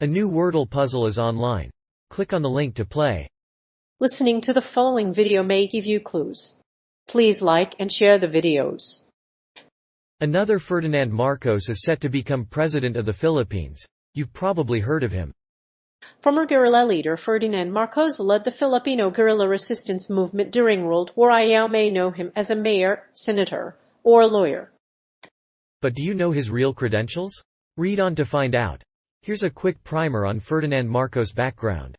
A new Wordle puzzle is online. Click on the link to play. Listening to the following video may give you clues. Please like and share the videos. Another Ferdinand Marcos is set to become president of the Philippines. You've probably heard of him. Former guerrilla leader Ferdinand Marcos led the Filipino guerrilla resistance movement during World War I. You may know him as a mayor, senator, or lawyer. But do you know his real credentials? Read on to find out. Here's a quick primer on Ferdinand Marcos' background.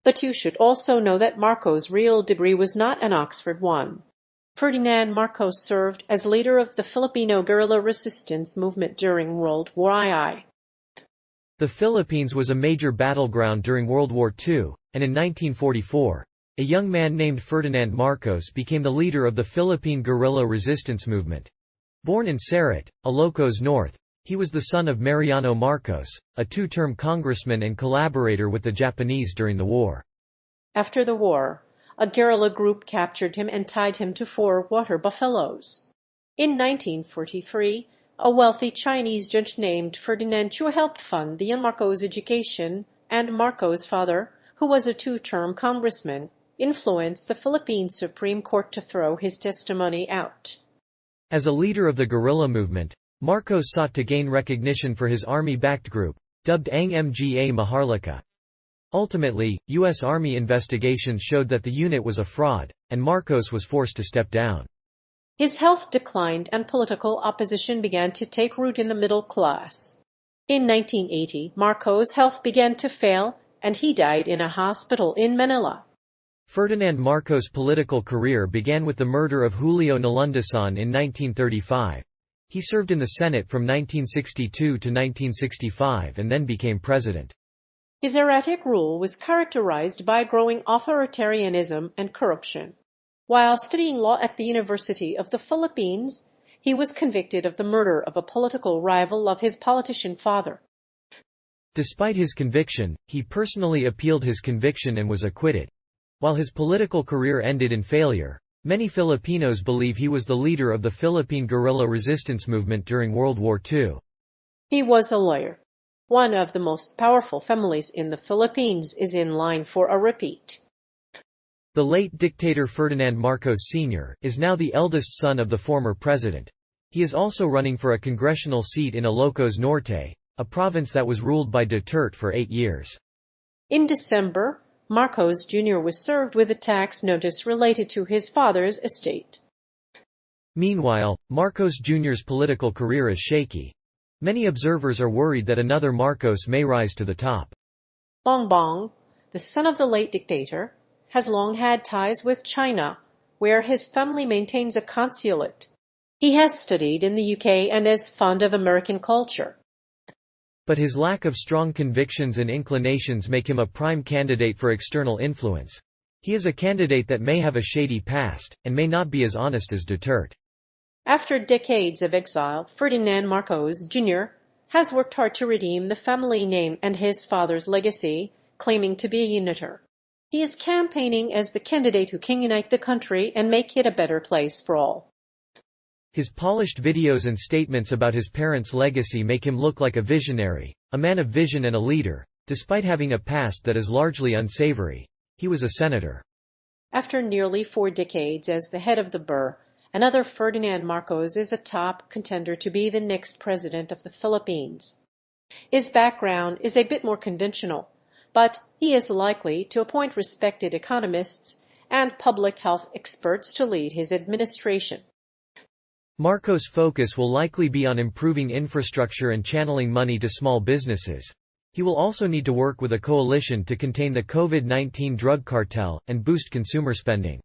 But you should also know that Marcos' real degree was not an Oxford one. Ferdinand Marcos served as leader of the Filipino guerrilla resistance movement during World War I. The Philippines was a major battleground during World War II, and in 1944, a young man named Ferdinand Marcos became the leader of the Philippine guerrilla resistance movement. Born in Sarat, Ilocos North, he was the son of Mariano Marcos, a two-term congressman and collaborator with the Japanese during the war. After the war, a guerrilla group captured him and tied him to 4 water buffaloes. In 1943, a wealthy Chinese judge named Ferdinand Chua helped fund the young Marcos' education, and Marcos' father, who was a two-term congressman, influenced the Philippine Supreme Court to throw his testimony out. As a leader of the guerrilla movement, Marcos sought to gain recognition for his army-backed group, dubbed Ang Mga Maharlika. Ultimately, U.S. Army investigations showed that the unit was a fraud, and Marcos was forced to step down. His health declined and political opposition began to take root in the middle class. In 1980, Marcos' health began to fail, and he died in a hospital in Manila. Ferdinand Marcos' political career began with the murder of Julio Nalundasan in 1935. He served in the Senate from 1962 to 1965 and then became president. His erratic rule was characterized by growing authoritarianism and corruption. While studying law at the University of the Philippines, he was convicted of the murder of a political rival of his politician father. Despite his conviction, he personally appealed his conviction and was acquitted. While his political career ended in failure, many Filipinos believe he was the leader of the Philippine guerrilla resistance movement during World War II. He was a lawyer. One of the most powerful families in the Philippines is in line for a repeat. The late dictator Ferdinand Marcos Sr. is now the eldest son of the former president. He is also running for a congressional seat in Ilocos Norte, a province that was ruled by Duterte for 8 years. In December, Marcos Jr. was served with a tax notice related to his father's estate. Meanwhile, Marcos Jr.'s political career is shaky. Many observers are worried that another Marcos may rise to the top. Bongbong, the son of the late dictator, has long had ties with China, where his family maintains a consulate. He has studied in the UK and is fond of American culture. But his lack of strong convictions and inclinations make him a prime candidate for external influence. He is a candidate that may have a shady past, and may not be as honest as Duterte. After decades of exile, Ferdinand Marcos Jr. has worked hard to redeem the family name and his father's legacy, claiming to be a uniter. He is campaigning as the candidate who can unite the country and make it a better place for all. His polished videos and statements about his parents' legacy make him look like a visionary, a man of vision and a leader, despite having a past that is largely unsavory. He was a senator. After nearly 4 decades as the head of the burr, another Ferdinand Marcos is a top contender to be the next president of the Philippines. His background is a bit more conventional, but he is likely to appoint respected economists and public health experts to lead his administration. Marcos' focus will likely be on improving infrastructure and channeling money to small businesses. He will also need to work with a coalition to contain the COVID-19 drug cartel and boost consumer spending.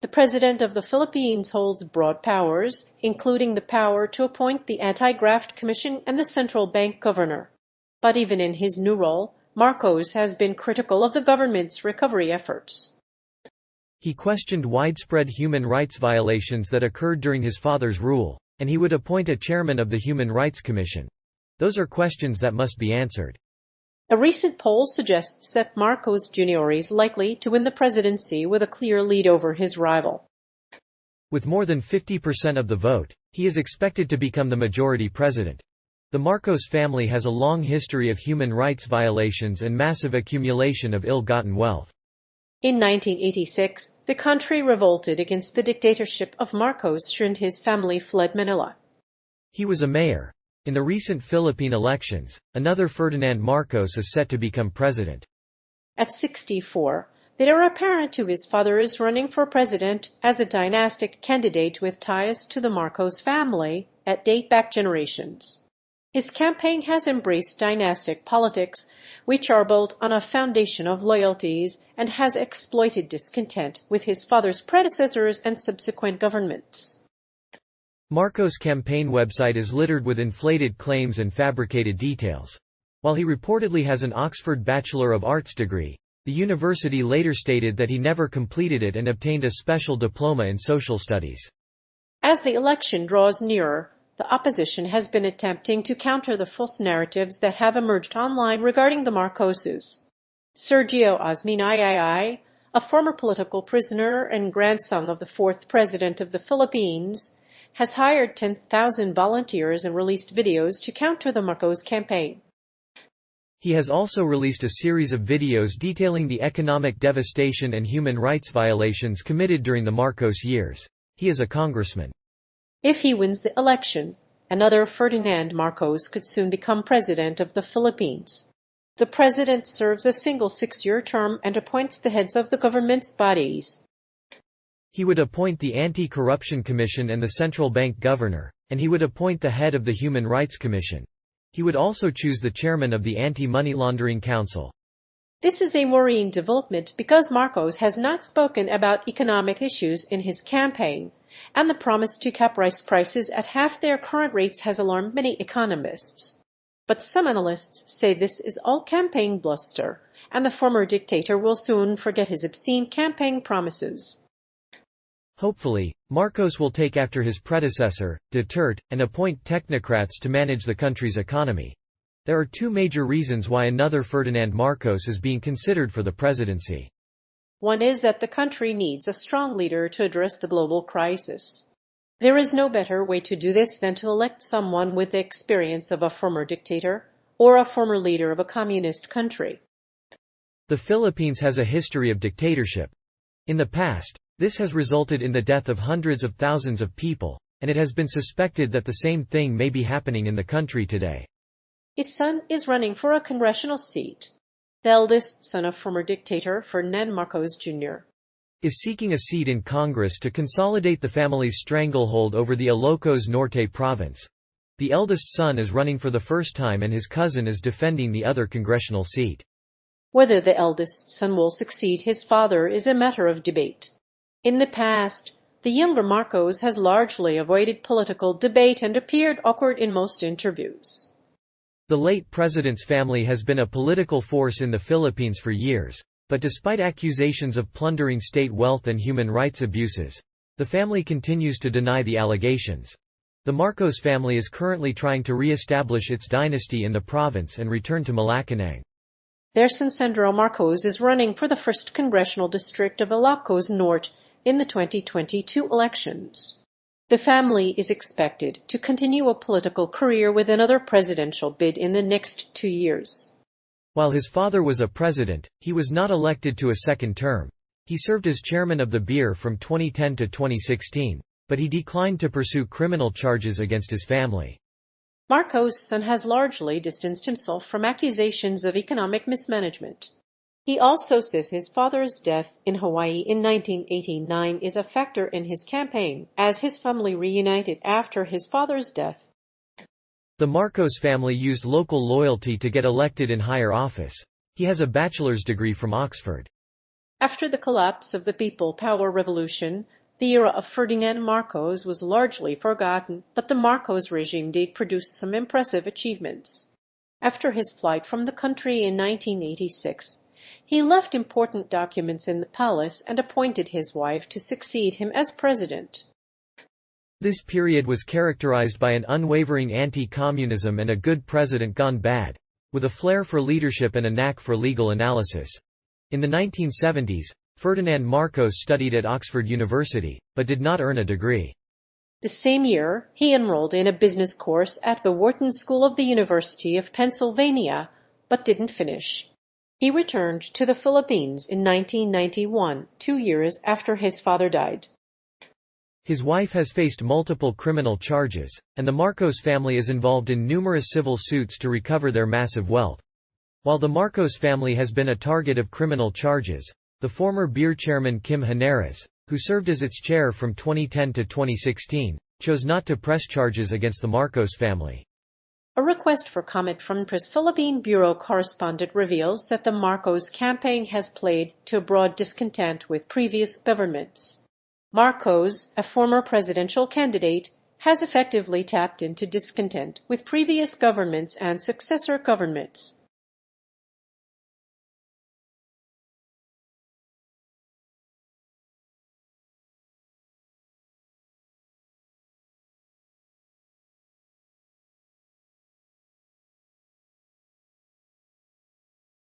The President of the Philippines holds broad powers, including the power to appoint the Anti-Graft Commission and the central bank governor. But even in his new role, Marcos has been critical of the government's recovery efforts. He questioned widespread human rights violations that occurred during his father's rule, and he would appoint a chairman of the Human Rights Commission. Those are questions that must be answered. A recent poll suggests that Marcos Jr. is likely to win the presidency with a clear lead over his rival. With more than 50% of the vote, he is expected to become the majority president. The Marcos family has a long history of human rights violations and massive accumulation of ill-gotten wealth. In 1986, the country revolted against the dictatorship of Marcos and his family fled Manila. He was a mayor. In the recent Philippine elections, another Ferdinand Marcos is set to become president. At 64, the heir apparent to his father is running for president as a dynastic candidate with ties to the Marcos family that date back generations. His campaign has embraced dynastic politics, which are built on a foundation of loyalties, and has exploited discontent with his father's predecessors and subsequent governments. Marcos' campaign website is littered with inflated claims and fabricated details. While he reportedly has an Oxford Bachelor of Arts degree, the university later stated that he never completed it and obtained a special diploma in social studies. As the election draws nearer, the opposition has been attempting to counter the false narratives that have emerged online regarding the Marcoses. Sergio Azminay, a former political prisoner and grandson of the fourth president of the Philippines, has hired 10,000 volunteers and released videos to counter the Marcos campaign. He has also released a series of videos detailing the economic devastation and human rights violations committed during the Marcos years. He is a congressman. If he wins the election, another Ferdinand Marcos could soon become president of the Philippines. The president serves a single 6-year term and appoints the heads of the government's bodies. He would appoint the Anti-Corruption Commission and the Central Bank Governor, and he would appoint the head of the Human Rights Commission. He would also choose the chairman of the Anti-Money Laundering Council. This is a worrying development because Marcos has not spoken about economic issues in his campaign, and the promise to cap rice prices at half their current rates has alarmed many economists. But some analysts say this is all campaign bluster, and the former dictator will soon forget his obscene campaign promises. Hopefully, Marcos will take after his predecessor, Duterte, and appoint technocrats to manage the country's economy. There are two major reasons why another Ferdinand Marcos is being considered for the presidency. One is that the country needs a strong leader to address the global crisis. There is no better way to do this than to elect someone with the experience of a former dictator or a former leader of a communist country. The Philippines has a history of dictatorship. In the past, this has resulted in the death of hundreds of thousands of people, and it has been suspected that the same thing may be happening in the country today. His son is running for a congressional seat. The eldest son of former dictator Ferdinand Marcos Jr. is seeking a seat in Congress to consolidate the family's stranglehold over the Ilocos Norte province. The eldest son is running for the first time and his cousin is defending the other congressional seat. Whether the eldest son will succeed his father is a matter of debate. In the past, the younger Marcos has largely avoided political debate and appeared awkward in most interviews. The late president's family has been a political force in the Philippines for years, but despite accusations of plundering state wealth and human rights abuses, the family continues to deny the allegations. The Marcos family is currently trying to re-establish its dynasty in the province and return to Malacanang. Their son Sandro Marcos is running for the 1st Congressional District of Ilocos Norte in the 2022 elections. The family is expected to continue a political career with another presidential bid in the next 2 years. While his father was a president, he was not elected to a second term. He served as chairman of the BIR from 2010 to 2016, but he declined to pursue criminal charges against his family. Marcos' son has largely distanced himself from accusations of economic mismanagement. He also says his father's death in Hawaii in 1989 is a factor in his campaign, as his family reunited after his father's death. The Marcos family used local loyalty to get elected in higher office. He has a bachelor's degree from Oxford. After the collapse of the People Power Revolution, the era of Ferdinand Marcos was largely forgotten, but the Marcos regime did produce some impressive achievements. After his flight from the country in 1986, he left important documents in the palace and appointed his wife to succeed him as president. This period was characterized by an unwavering anti-communism and a good president gone bad, with a flair for leadership and a knack for legal analysis. In the 1970s, Ferdinand Marcos studied at Oxford University, but did not earn a degree. The same year, he enrolled in a business course at the Wharton School of the University of Pennsylvania, but didn't finish. He returned to the Philippines in 1991, 2 years after his father died. His wife has faced multiple criminal charges, and the Marcos family is involved in numerous civil suits to recover their massive wealth. While the Marcos family has been a target of criminal charges, the former beer chairman Kim Henares, who served as its chair from 2010 to 2016, chose not to press charges against the Marcos family. A request for comment from Press Philippine Bureau correspondent reveals that the Marcos campaign has played to broad discontent with previous governments. Marcos, a former presidential candidate, has effectively tapped into discontent with previous governments and successor governments.